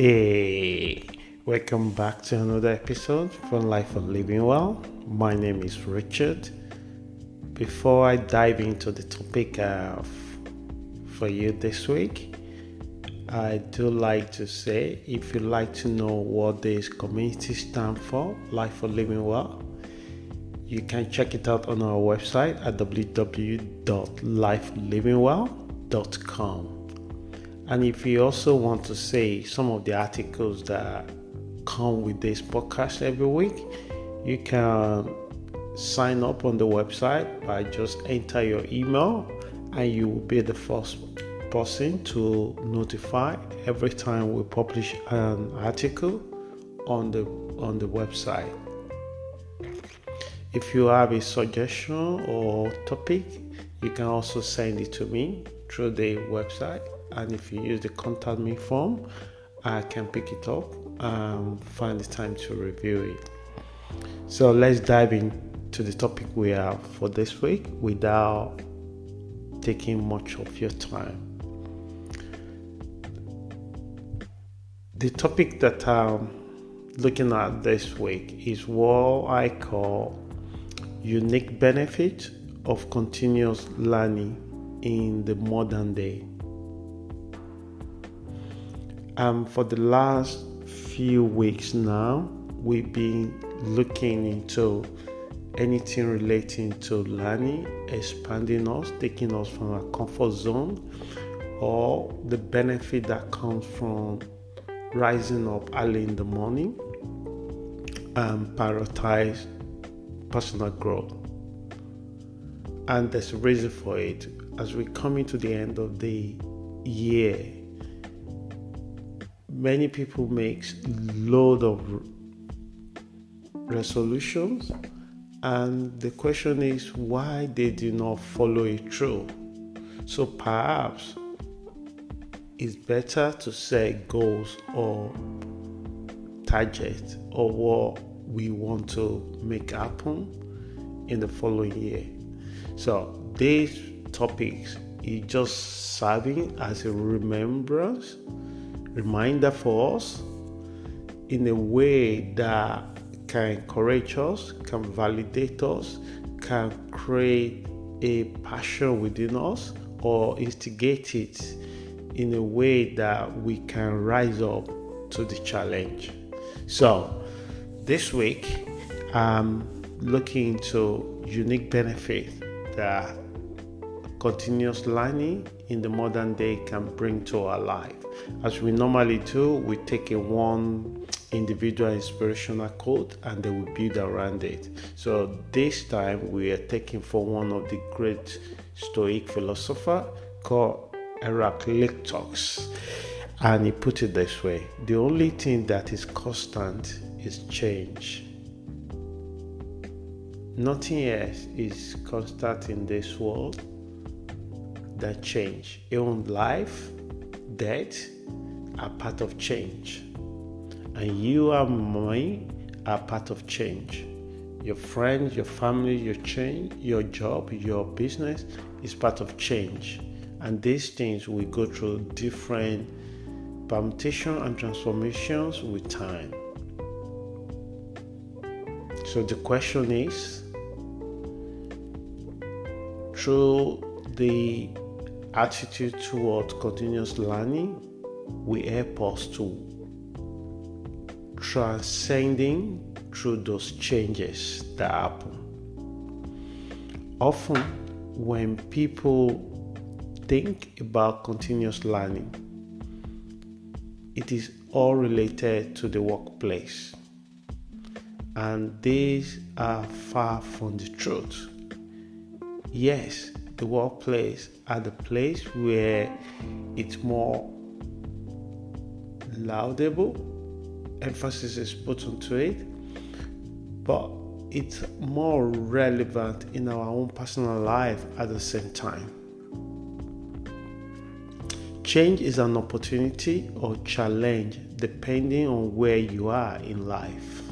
Hey, welcome back to another episode from Life of Living Well. My name is Richard. Before I dive into the topic for you this week, I do like to say, if you'd like to know what this community stands for, Life of Living Well, you can check it out on our website at www.lifelivingwell.com. And if you also want to see some of the articles that come with this podcast every week, you can sign up on the website by just enter your email, and you will be the first person to notify every time we publish an article on the website. If you have a suggestion or topic, you can also send it to me through the website. And if you use the contact me form, I can pick it up and find the time to review it. So let's dive into the topic we have for this week without taking much of your time. The topic that I'm looking at this week is what I call unique benefit of continuous learning in the modern day. For the last few weeks now, we've been looking into anything relating to learning, expanding us, taking us from our comfort zone, or the benefit that comes from rising up early in the morning and prioritize personal growth. And there's a reason for it. As we come into the end of the year, many people make load of resolutions, and the question is why they do not follow it through. So perhaps it's better to set goals or targets or what we want to make happen in the following year. So these topics is just serving as a reminder for us in a way that can encourage us, can validate us, can create a passion within us, or instigate it in a way that we can rise up to the challenge. So this week I'm looking into unique benefit that continuous learning in the modern day can bring to our life. As we normally do, we take one individual inspirational quote and then we build around it. So this time we are taking for one of the great Stoic philosopher called Heraclitus, and he put it this way: the only thing that is constant is change. Nothing else is constant in this world than change. Even life, death are part of change, and you and me are part of change. Your friends, your family, your change, your job, your business is part of change, and these things will go through different permutations and transformations with time. So the question is, through the attitude toward continuous learning will help us to transcending through those changes that happen. Often when people think about continuous learning, it is all related to the workplace, and these are far from the truth. Yes, the workplace are the place where it's more laudable, emphasis is put onto it, but it's more relevant in our own personal life at the same time. Change is an opportunity or challenge depending on where you are in life.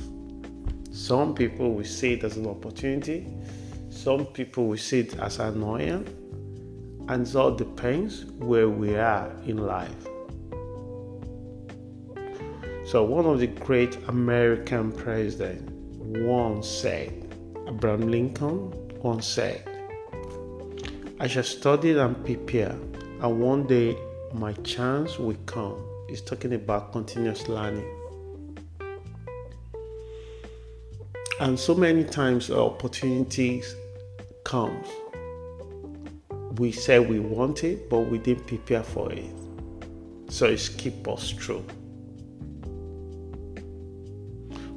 Some people will see it as an opportunity, some people will see it as annoying, and it all depends where we are in life. So one of the great American presidents once said, Abraham Lincoln once said, I shall study and prepare, and one day my chance will come. He's talking about continuous learning. And so many times opportunities comes. We say we want it, but we didn't prepare for it. So it's keep us through.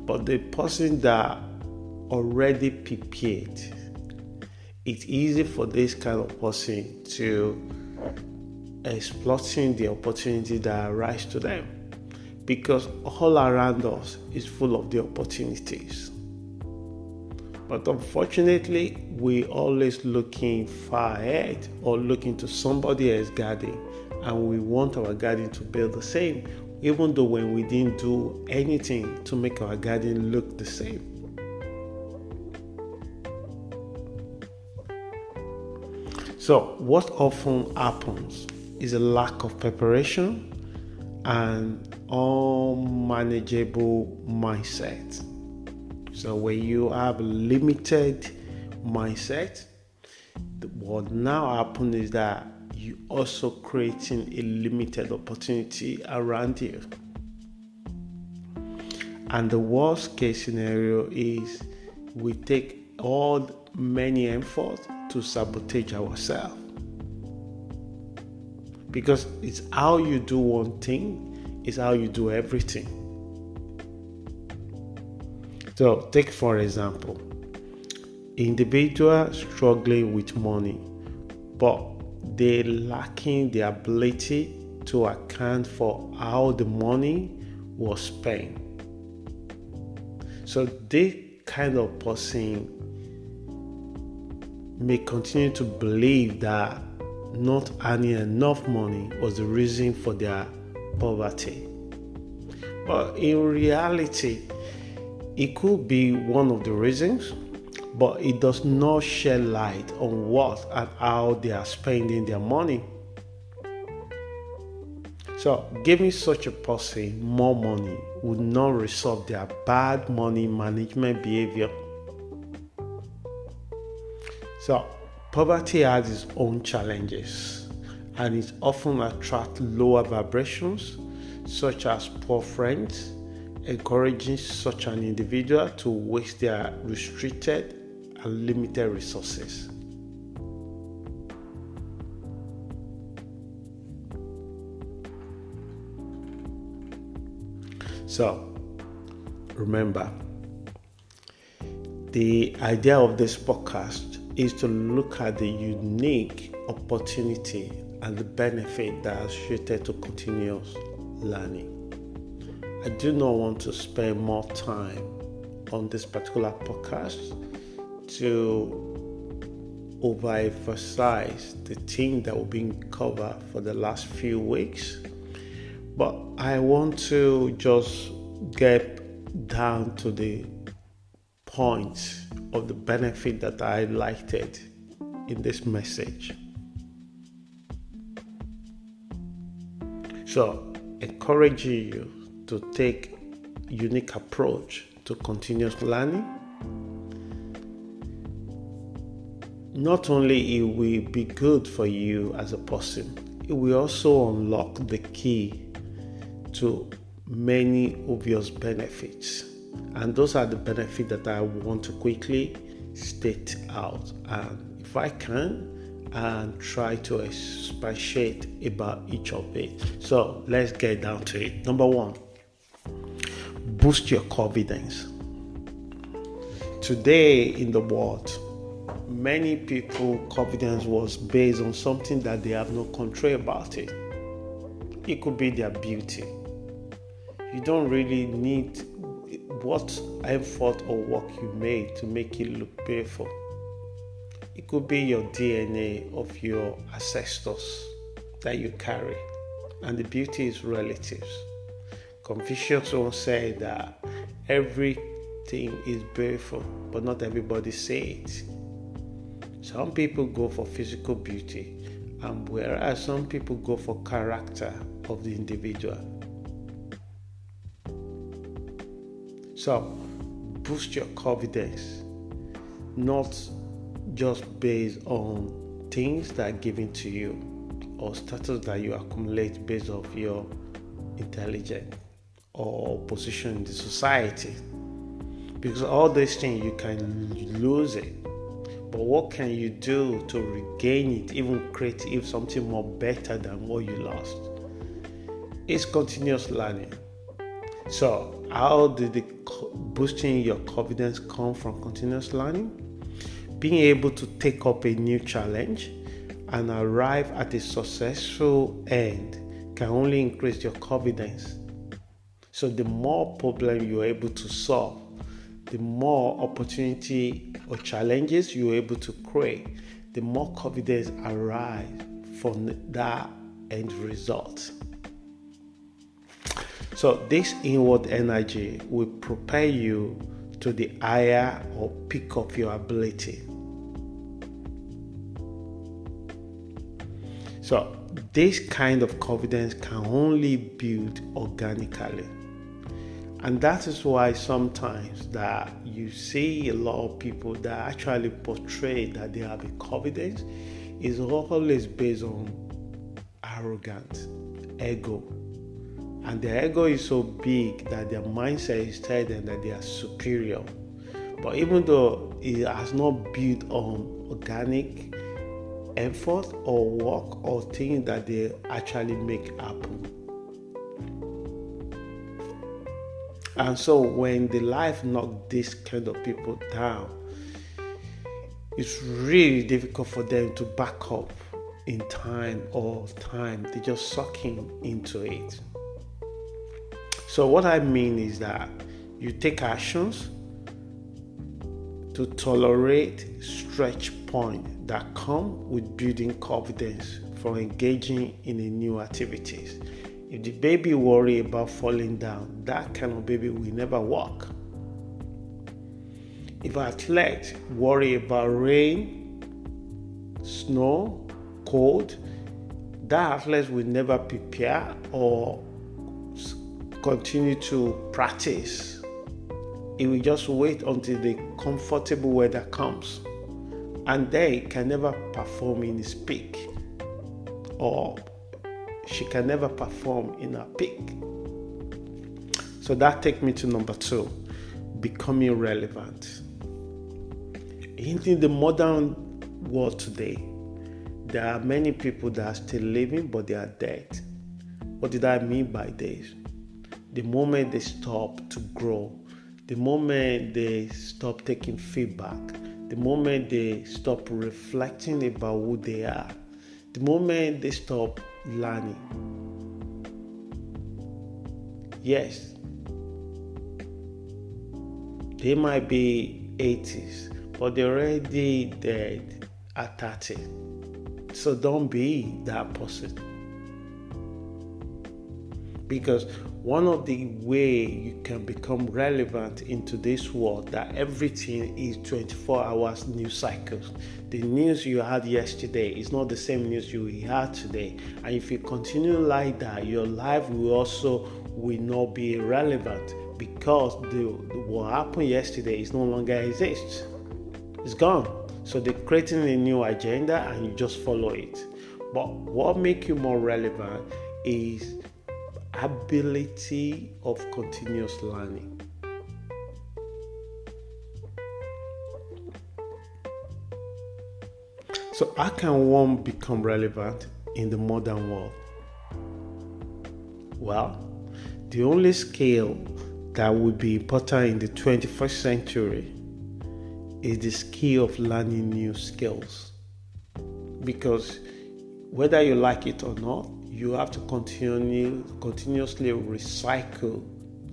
But the person that already prepared, it's easy for this kind of person to exploiting the opportunity that arise to them, because all around us is full of the opportunities. But unfortunately, we always looking far ahead or looking to somebody else's garden, and we want our garden to build the same, even though when we didn't do anything to make our garden look the same. So what often happens is a lack of preparation and unmanageable mindset. So when you have a limited mindset, what now happens is that you also creating a limited opportunity around you. And the worst case scenario is we take all many efforts to sabotage ourselves. Because it's how you do one thing is how you do everything. So take for example, individual struggling with money, but they lacking the ability to account for how the money was spent. So this kind of person may continue to believe that not earning enough money was the reason for their poverty. But in reality, it could be one of the reasons, but it does not shed light on what and how they are spending their money. So giving such a person more money would not resolve their bad money management behavior. So poverty has its own challenges, and it often attracts lower vibrations, such as poor friends, encouraging such an individual to waste their restricted and limited resources. So, remember, the idea of this podcast is to look at the unique opportunity and the benefit that are associated to continuous learning. I do not want to spend more time on this particular podcast to overemphasize the thing that will be covered for the last few weeks, but I want to just get down to the point of the benefit that I highlighted in this message. So, encouraging you to take a unique approach to continuous learning. Not only it will be good for you as a person, it will also unlock the key to many obvious benefits. And those are the benefits that I want to quickly state out. And if I can, and try to expatiate about each of it. So let's get down to it. Number one, boost your confidence. Today in the world, many people confidence was based on something that they have no control about it. It could be their beauty. You don't really need what effort or work you made to make it look beautiful. It could be your DNA of your ancestors that you carry, and the beauty is relative. Confucius once said that everything is beautiful, but not everybody sees it. Some people go for physical beauty, and whereas some people go for character of the individual. So boost your confidence, not just based on things that are given to you or status that you accumulate based off your intelligence or position in the society. Because all these things, you can lose it. But what can you do to regain it, even create something more better than what you lost? It's continuous learning. So how did the boosting your confidence come from continuous learning? Being able to take up a new challenge and arrive at a successful end can only increase your confidence. So the more problem you're able to solve, the more opportunity or challenges you're able to create, the more confidence arrives from that end result. So this inward energy will propel you to the higher or peak of your ability. So this kind of confidence can only build organically. And that is why sometimes that you see a lot of people that actually portray that they have a confidence is always based on arrogance, ego. And their ego is so big that their mindset is telling them that they are superior. But even though it has not built on organic effort or work or things that they actually make happen. And so when the life knocks this kind of people down, it's really difficult for them to back up in time. They just sucking into it. So what I mean is that you take actions to tolerate stretch points that come with building confidence for engaging in a new activities. If the baby worry about falling down, that kind of baby will never walk. If an athlete worry about rain, snow, cold, that athlete will never prepare or continue to practice. It will just wait until the comfortable weather comes, and they can never perform in its peak, or she can never perform in her peak. So that takes me to number 2, becoming relevant. In the modern world today, there are many people that are still living, but they are dead. What did I mean by this? The moment they stop to grow, the moment they stop taking feedback, the moment they stop reflecting about who they are, the moment they stop learning. Yes, they might be 80s, but they're already dead at 30. So don't be that person. Because one of the way you can become relevant into this world, that everything is 24 hours news cycles. The news you had yesterday is not the same news you had today. And if you continue like that, your life will not be relevant, because what happened yesterday is no longer exists. It's gone. So they're creating a new agenda and you just follow it. But what makes you more relevant is ability of continuous learning. So how can one become relevant in the modern world? Well, the only skill that would be important in the 21st century is the skill of learning new skills. Because whether you like it or not, you have to continuously recycle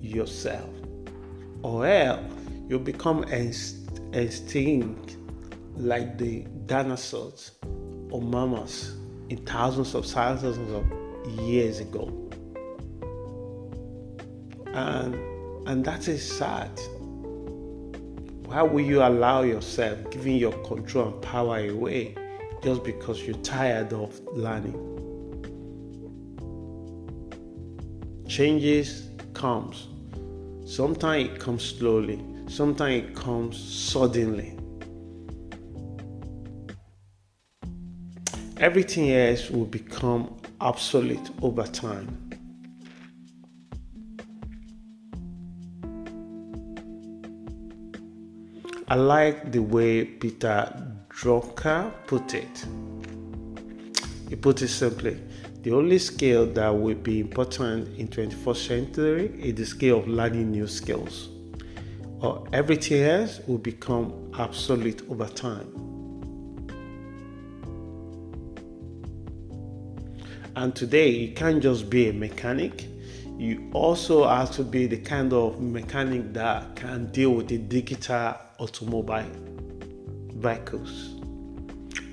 yourself, or else you'll become extinct like the dinosaurs or mammals in thousands of years ago. And that is sad. Why will you allow yourself giving your control and power away just because you're tired of learning? Changes comes. Sometimes it comes slowly, sometimes it comes suddenly. Everything else will become obsolete over time. I like the way Peter Drucker put it. He put it simply, the only skill that will be important in 21st century is the skill of learning new skills, or everything else will become obsolete over time. And today, you can't just be a mechanic. You also have to be the kind of mechanic that can deal with the digital automobile vehicles.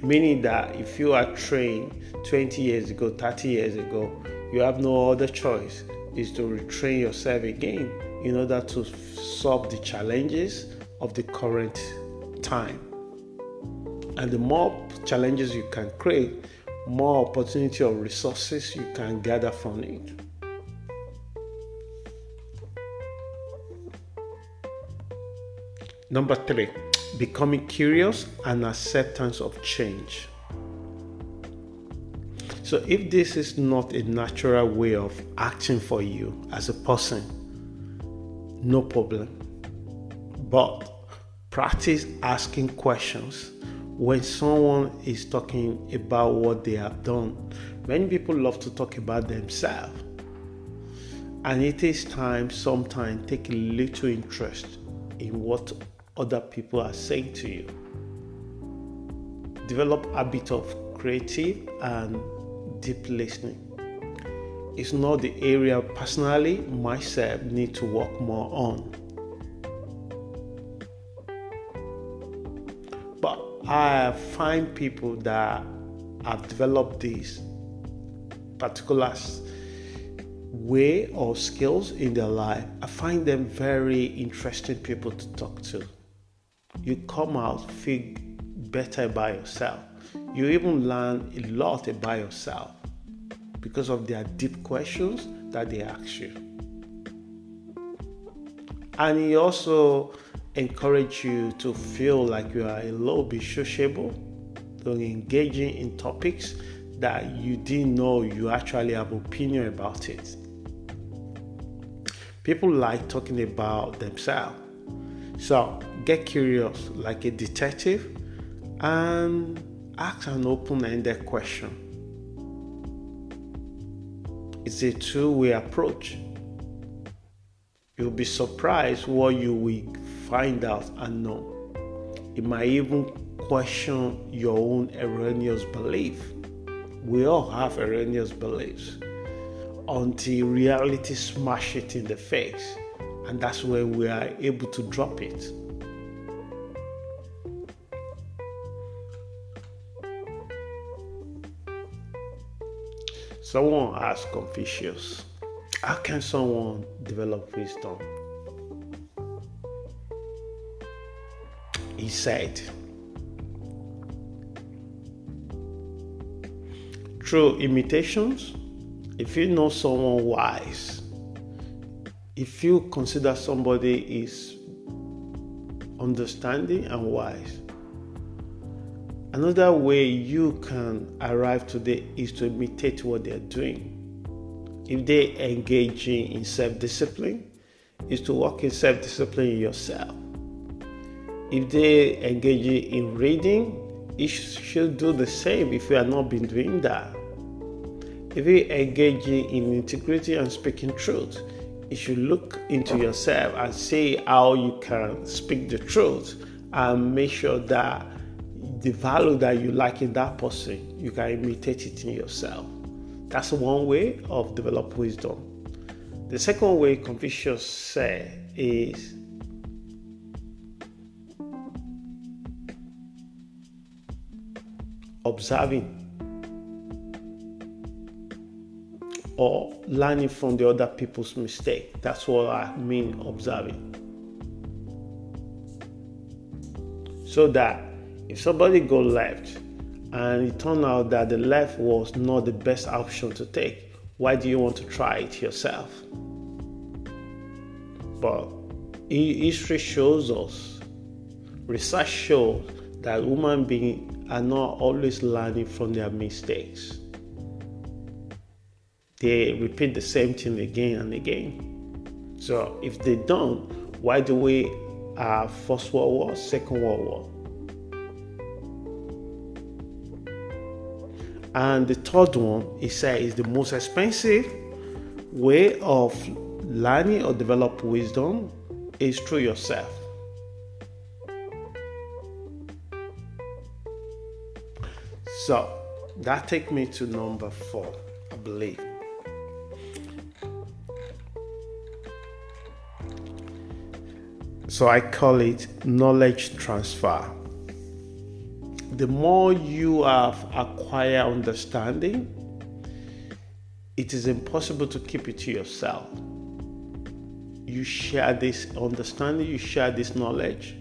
Meaning that if you are trained 20 years ago, 30 years ago, you have no other choice is to retrain yourself again in order to solve the challenges of the current time. And the more challenges you can create, more opportunity or resources you can gather from it. Number 3, becoming curious and acceptance of change. So if this is not a natural way of acting for you as a person, no problem. But practice asking questions when someone is talking about what they have done. Many people love to talk about themselves. And it is time, sometimes, take a little interest in what other people are saying to you. Develop a habit of creative and deep listening. It's not the area personally myself need to work more on. But I find people that have developed this particular way or skills in their life. I find them very interesting people to talk to. You come out, feel better about yourself. You even learn a lot about yourself because of their deep questions that they ask you. And he also encourage you to feel like you are a little bit sociable, to engaging in topics that you didn't know you actually have opinion about it. People like talking about themselves. So get curious like a detective and ask an open-ended question. It's a two-way approach. You'll be surprised what you will find out and know. It might even question your own erroneous belief. We all have erroneous beliefs until reality smashes it in the face, and that's when we are able to drop it. Someone asked Confucius, how can someone develop wisdom? He said, through imitations. If you know someone wise, if you consider somebody is understanding and wise, another way you can arrive today is to imitate what they're doing. If they engaging in self-discipline, is to work in self-discipline in yourself. If they engaging in reading, you should do the same if you have not been doing that. If you're engaging in integrity and speaking truth, you should look into yourself and see how you can speak the truth and make sure that the value that you like in that person, you can imitate it in yourself. That's one way of developing wisdom. The second way Confucius said is observing or learning from the other people's mistake. That's what I mean observing. So that if somebody go left and it turned out that the left was not the best option to take, why do you want to try it yourself? But history shows us, research shows that human beings are not always learning from their mistakes. They repeat the same thing again and again. So if they don't, why do we have First World War, Second World War? And the third one, he said, is the most expensive way of learning or develop wisdom is through yourself. So that takes me to number 4, I believe. So I call it knowledge transfer. The more you have acquired understanding, it is impossible to keep it to yourself. You share this understanding, you share this knowledge,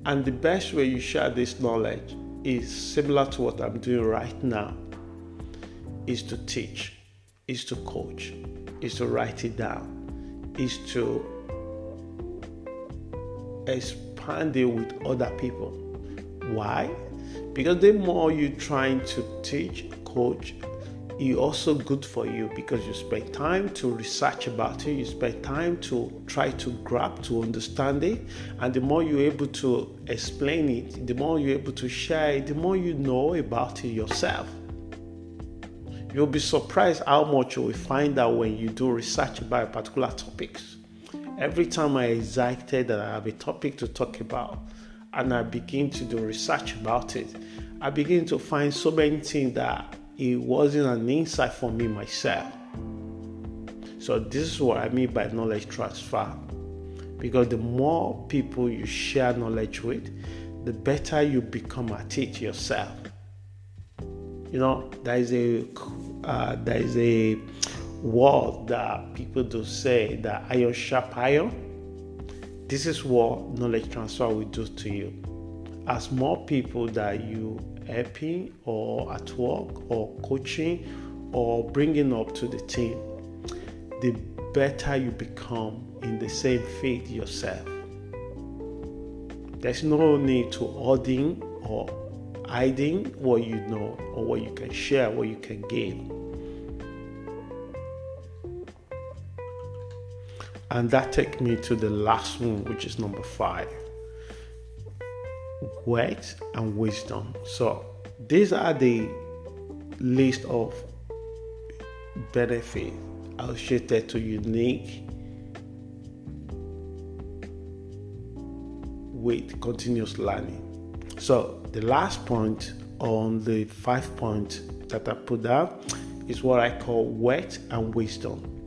and the best way you share this knowledge is similar to what I'm doing right now, is to teach, is to coach, is to write it down, is to expand it with other people. Why? Because the more you're trying to teach, coach, it's also good for you because you spend time to research about it, you spend time to try to grab, to understand it, and the more you're able to explain it, the more you're able to share it, the more you know about it yourself. You'll be surprised how much you will find out when you do research about a particular topics. Every time I'm excited that I have a topic to talk about and I begin to do research about it, I begin to find so many things that it wasn't an insight for me myself. So this is what I mean by knowledge transfer. Because the more people you share knowledge with, the better you become at it yourself. You know, there is a word that people do say that iron sharp iron. This is what knowledge transfer will do to you. As more people that you helping or at work or coaching or bringing up to the team, the better you become in the same field yourself. There's no need to hoarding or hiding what you know or what you can share, what you can give. And that takes me to the last one, which is number 5. Words and wisdom. So these are the list of benefits associated to unique with continuous learning. So the last point on the 5 points that I put down is what I call words and wisdom.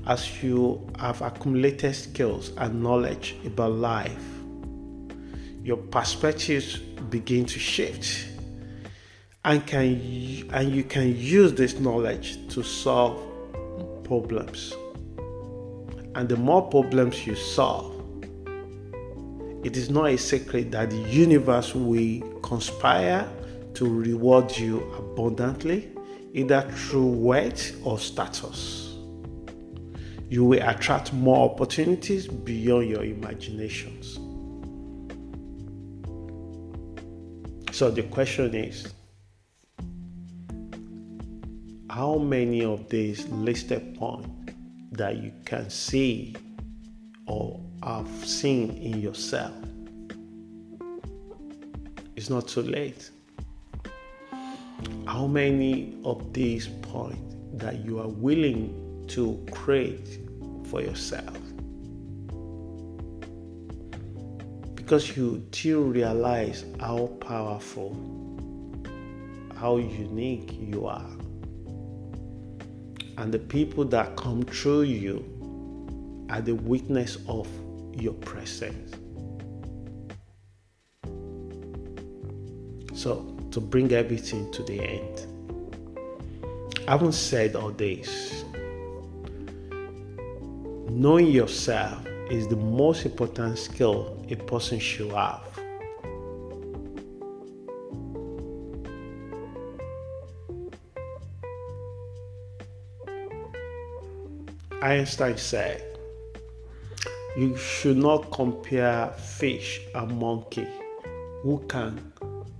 As you have accumulated skills and knowledge about life, your perspectives begin to shift, and you can use this knowledge to solve problems. And the more problems you solve, it is not a secret that the universe will conspire to reward you abundantly, either through wealth or status. You will attract more opportunities beyond your imaginations. So the question is, how many of these listed points that you can see or have seen in yourself? It's not too late. How many of these points that you are willing to create for yourself? Because you do realize how powerful, how unique you are. And the people that come through you are the witness of your presence. So, to bring everything to the end, I haven't said all this. Knowing yourself is the most important skill a person should have. Einstein said, You should not compare fish and monkey who can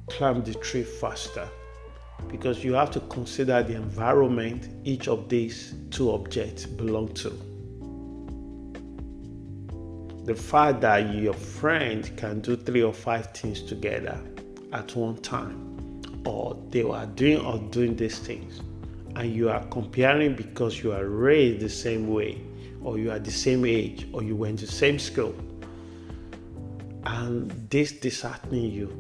climb the tree faster, because you have to consider the environment each of these two objects belong to. The fact that your friend can do 3 or 5 things together at one time, or they are doing these things, and you are comparing because you are raised the same way, or you are the same age, or you went to the same school, and this disheartening you,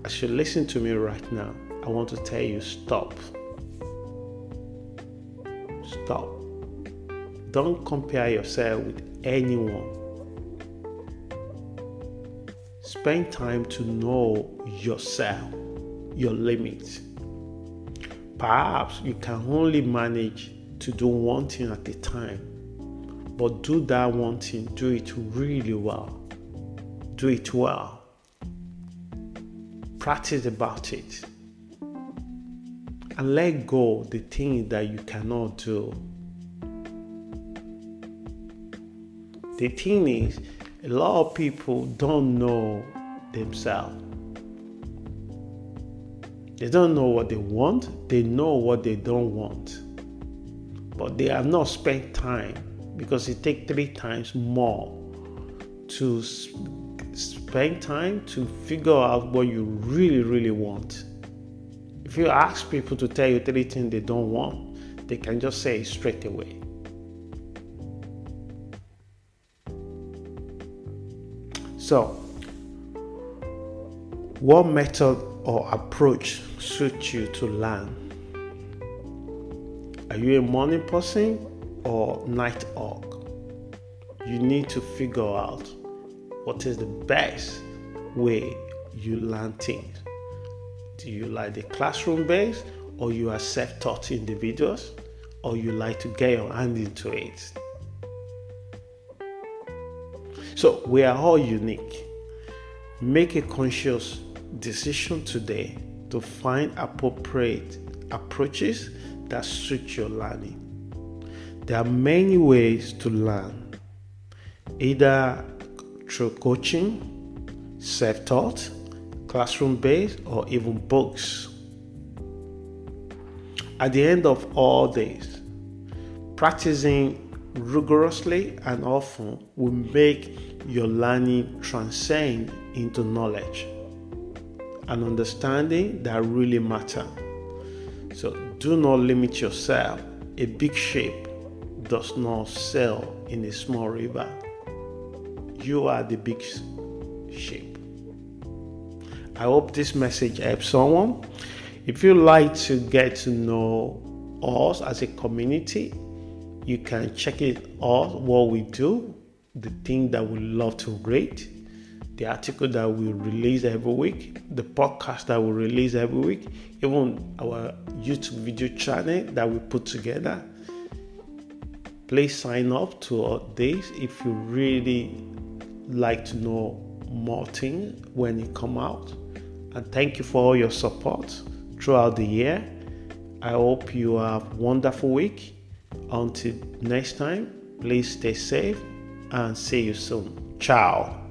as you listen to me right now, I want to tell you, stop. Stop. Don't compare yourself with anyone. Spend time to know yourself, your limits. Perhaps you can only manage to do one thing at a time, but do that one thing, do it really well. Do it well. Practice about it. And let go the things that you cannot do. The thing is, a lot of people don't know themselves. They don't know what they want. They know what they don't want. But they have not spent time, because it takes 3 times more to spend time to figure out what you really, really want. If you ask people to tell you 3 things they don't want, they can just say it straight away. So, what method or approach suits you to learn? Are you a morning person or night owl? You need to figure out what is the best way you learn things. Do you like the classroom based, or you are self-taught individuals, or you like to get your hand into it? So we are all unique. Make a conscious decision today to find appropriate approaches that suit your learning. There are many ways to learn, either through coaching, self-taught, classroom-based, or even books. At the end of all this, practicing rigorously and often will make your learning transcend into knowledge and understanding that really matter. So do not limit yourself. A big ship does not sail in a small river. You are the big ship. I hope this message helps someone. If you like to get to know us as a community, you can check it out, what we do, the thing that we love to rate, the article that we release every week, the podcast that we release every week, even our YouTube video channel that we put together. Please sign up to this if you really like to know more things when it come out. And thank you for all your support throughout the year. I hope you have a wonderful week. Until next time, please stay safe and see you soon. Ciao.